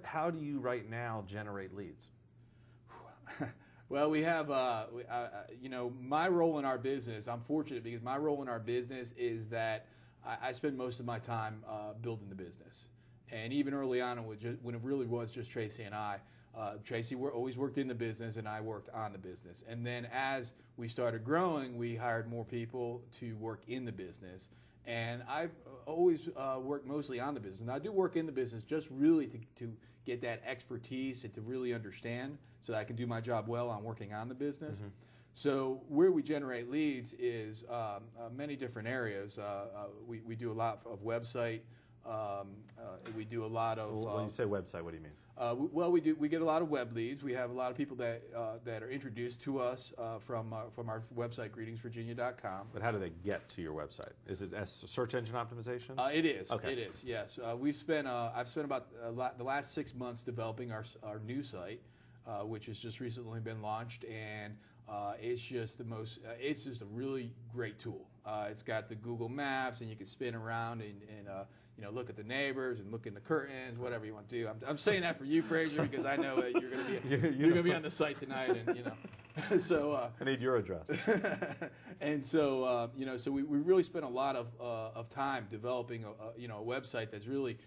How do you right now generate leads? Well, we have, my role in our business, I'm fortunate because my role in our business is that I spend most of my time building the business. And even early on, when it really was just Tracy and I, Tracy always worked in the business and I worked on the business. And then as we started growing, we hired more people to work in the business. And I've always worked mostly on the business. And I do work in the business just really to get that expertise and to really understand so that I can do my job well on working on the business. Mm-hmm. So where we generate leads is many different areas. We do a lot of website. We do a lot of. When you say website, what do you mean? Well, we get a lot of web leads. We have a lot of people that are introduced to us from our website, greetingsvirginia.com. But how do they get to your website? Is it as search engine optimization? It is. Okay. It is. Yes. I've spent about the last 6 months developing our new site, which has just recently been launched, and it's just it's just a really great tool. It's got the Google Maps, and you can spin around and look at the neighbors and look in the curtains, whatever you want to do. I'm saying that for you, Frazier, because I know that you're going to be on the site tonight, and So I need your address. And so so we really spent a lot of time developing a website that's really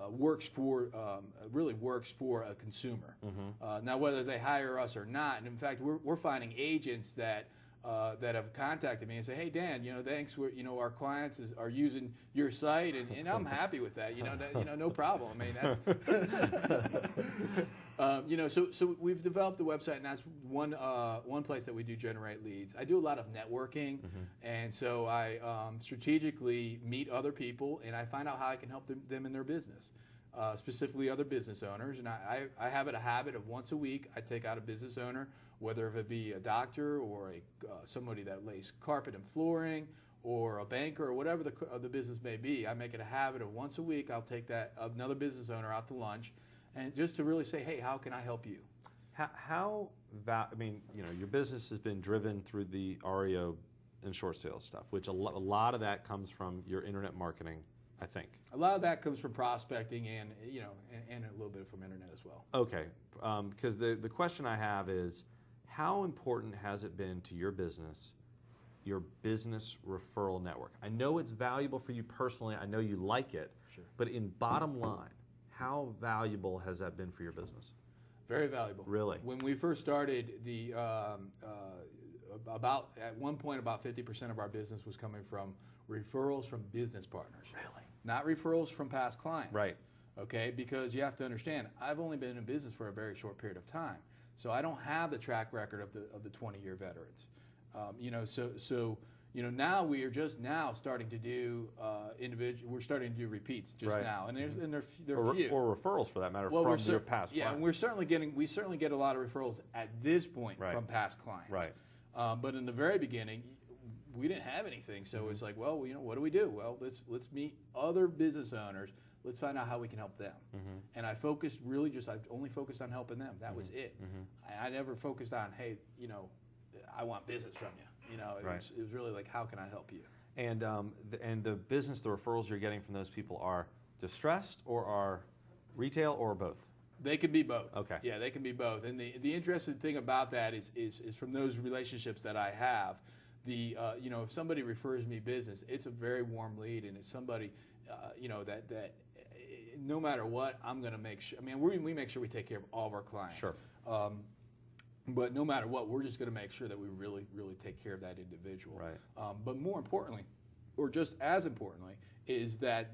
works for a consumer. Mm-hmm. Now, whether they hire us or not, and in fact, we're finding agents that have contacted me and say, "Hey, Dan, thanks. Our clients are using your site, and I'm happy with that. No problem. I mean, that's So we've developed the website, and that's one place that we do generate leads. I do a lot of networking, mm-hmm. and so I strategically meet other people, and I find out how I can help them in their business. Specifically other business owners, and I have a habit of once a week I take out a business owner, whether it be a doctor or somebody that lays carpet and flooring, or a banker, or whatever the business may be. I make it a habit of once a week I'll take another business owner out to lunch, and just to really say, hey, how can I help you? Your business has been driven through the REO and short sales stuff, which a lot of that comes from your internet marketing, I think. A lot of that comes from prospecting and a little bit from internet as well. Okay, because the question I have is, how important has it been to your business referral network? I know it's valuable for you personally. I know you like it. Sure. But in bottom line, how valuable has that been for your business? Very valuable. Really? When we first started, at one point about 50% of our business was coming from referrals from business partners. Really? Not referrals from past clients. Right. Okay, because you have to understand, I've only been in business for a very short period of time, so I don't have the track record of the 20-year veterans. Now we are just now starting to do we're starting to do repeats just right. now, and they're or, few. Or referrals for that matter from your past clients. Yeah, and we certainly get a lot of referrals at this point right. from past clients. Right. But in the very beginning, we didn't have anything, so mm-hmm. it's like, well, what do we do? Well, let's meet other business owners. Let's find out how we can help them. Mm-hmm. And I only focused on helping them. That mm-hmm. was it. Mm-hmm. I never focused on, hey, I want business from you. It was really like, how can I help you? And the referrals you're getting from those people are distressed or are retail or both? They can be both. Okay. Yeah, they can be both. And the interesting thing about that is from those relationships that I have, if somebody refers me business, it's a very warm lead, and it's somebody, that no matter what, I'm going to make sure. I mean, we make sure we take care of all of our clients. Sure. But no matter what, we're just going to make sure that we really, really take care of that individual. Right. But more importantly, or just as importantly, is that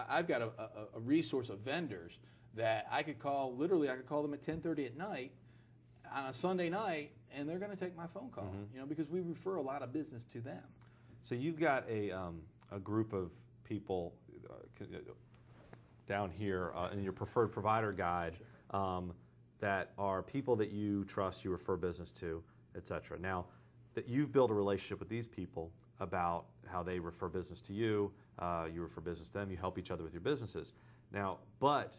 I've got a resource of vendors that I could call. Literally, I could call them at 10:30 at night on a Sunday night, and they're going to take my phone call. Mm-hmm. Because we refer a lot of business to them. So you've got a group of people down here in your preferred provider guide. Sure. That are people that you trust, you refer business to, et cetera. Now, that you've built a relationship with these people about how they refer business to you, you refer business to them, you help each other with your businesses. Now, but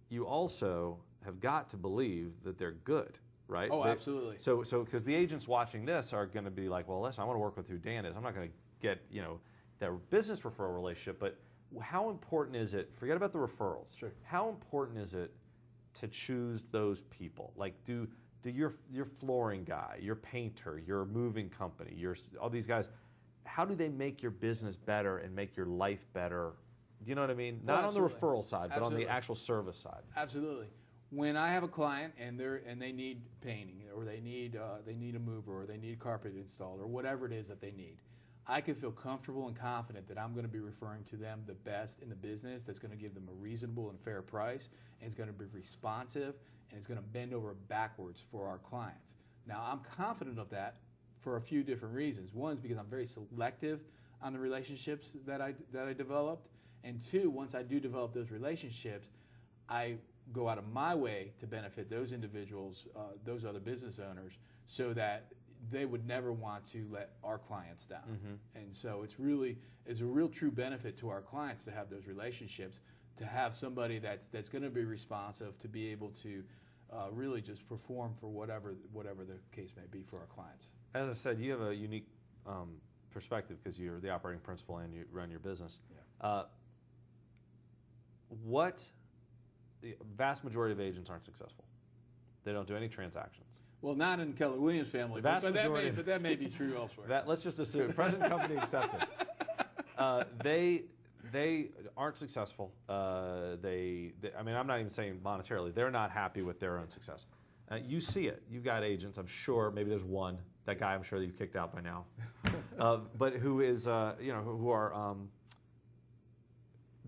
you also have got to believe that they're good, right? Oh, absolutely. So because the agents watching this are going to be like, well, listen, I want to work with who Dan is. I'm not going to get, that business referral relationship, but how important is it, forget about the referrals, Sure. how important is it to choose those people? Like do your flooring guy, your painter, your moving company, all these guys, how do they make your business better and make your life better? Do you know what I mean? Not on the referral side, but on the actual service side. Absolutely. When I have a client and they need painting, or they need a mover, or they need carpet installed, or whatever it is that they need, I can feel comfortable and confident that I'm going to be referring to them the best in the business, that's going to give them a reasonable and fair price, and it's going to be responsive, and it's going to bend over backwards for our clients. Now, I'm confident of that for a few different reasons. One is because I'm very selective on the relationships that I developed, and two, once I do develop those relationships, I go out of my way to benefit those individuals, those other business owners, so that they would never want to let our clients down. And so it's a real true benefit to our clients to have those relationships, to have somebody that's going to be responsive, to be able to really just perform for whatever the case may be for our clients. As I said, you have a unique perspective because you're the operating principal and you run your business. Yeah. The vast majority of agents aren't successful. They don't do any transactions. Well, not in Keller-Williams family, but that may be true elsewhere. Let's just assume, present company accepted. They aren't successful. I mean, I'm not even saying monetarily. They're not happy with their own success. You see it. You've got agents, I'm sure, maybe there's one, that guy I'm sure that you've kicked out by now, but who is, who are,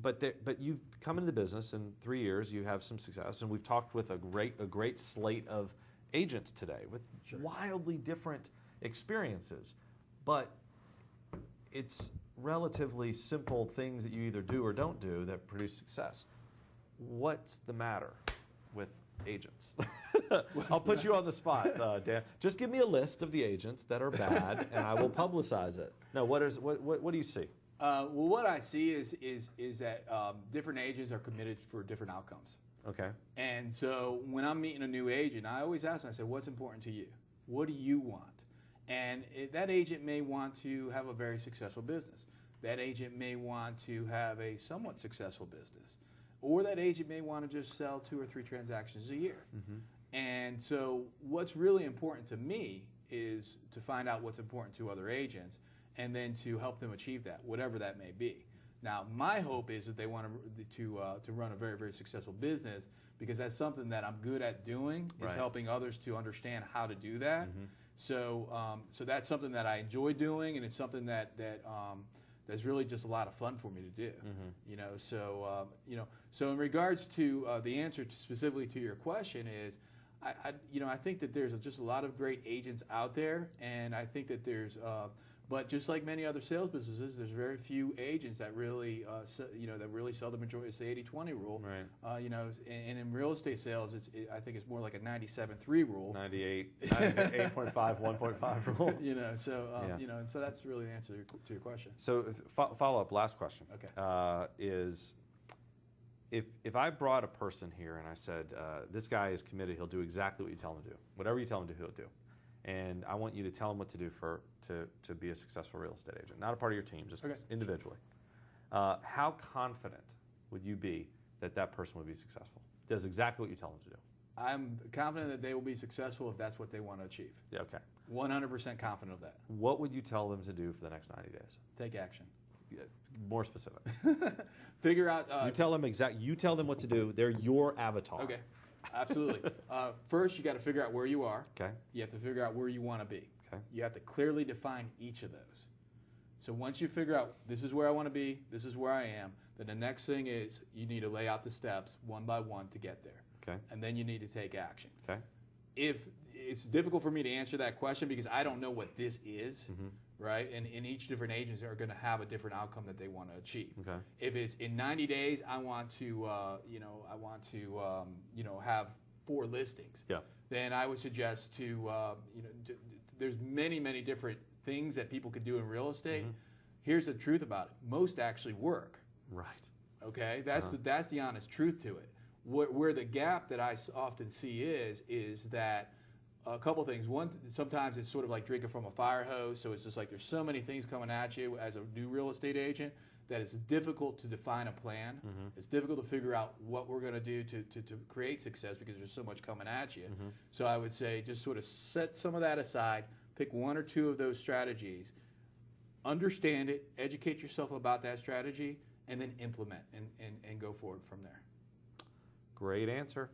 but you've come into the business in 3 years, you have some success, and we've talked with a great slate of agents today with wildly different experiences, but it's relatively simple things that you either do or don't do that produce success. What's the matter with agents? I'll put you on the spot, Dan. Just give me a list of the agents that are bad, and I will publicize it. No, what do you see? Well, what I see is that different agents are committed for different outcomes. Okay. And so when I'm meeting a new agent, I always ask them, I say, what's important to you? What do you want? And that agent may want to have a very successful business. That agent may want to have a somewhat successful business. Or that agent may want to just sell 2 or 3 transactions a year. And so what's really important to me is to find out what's important to other agents and then to help them achieve that, whatever that may be. Now, my hope is that they want to run a very, very successful business, because that's something that I'm good at doing, is helping others to understand how to do that. So that's something that I enjoy doing, and it's something that's really just a lot of fun for me to do. So in regards to the answer specifically to your question is, I think that there's just a lot of great agents out there, and I think that there's but just like many other sales businesses, there's very few agents that really, sell the majority. It's the 80-20 rule. Right. And in real estate sales, I think it's more like a 97-3 rule. 8.5, 1.5 rule. And so that's really the answer to your question. So follow up, last question. Okay. Is if I brought a person here and I said, this guy is committed, he'll do exactly what you tell him to do. Whatever you tell him to do, he'll do. And I want you to tell him what to do to be a successful real estate agent. Not a part of your team, just individually. How confident would you be that person would be successful? Does exactly what you tell them to do. I'm confident that they will be successful if that's what they want to achieve. Yeah, okay. 100% confident of that. What would you tell them to do for the next 90 days? Take action. Yeah, more specific. Figure out. You tell them what to do. They're your avatar. Okay. Absolutely. First, you got to figure out where you are. Okay. You have to figure out where you want to be. Okay. You have to clearly define each of those. So once you figure out this is where I want to be, this is where I am, then the next thing is you need to lay out the steps one by one to get there. Okay. And then you need to take action. Okay. If it's difficult for me to answer that question because I don't know what this is, right? And each different agents are going to have a different outcome that they want to achieve. Okay. If it's in 90 days, I want to, have 4 listings. Yeah. Then I would suggest there's many different things that people could do in real estate. Here's the truth about it: most actually work. Right. Okay. That's the honest truth to it. Where the gap that I often see is that a couple things. One, sometimes it's sort of like drinking from a fire hose. So it's just like there's so many things coming at you as a new real estate agent that it's difficult to define a plan. It's difficult to figure out what we're going to do to create success because there's so much coming at you. So I would say just sort of set some of that aside, pick one or two of those strategies, understand it, educate yourself about that strategy, and then implement and go forward from there. Great answer.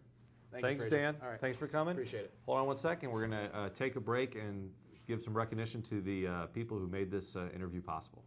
Thanks, Dan. All right. Thanks for coming. Appreciate it. Hold on one second. We're going to take a break and give some recognition to the people who made this interview possible.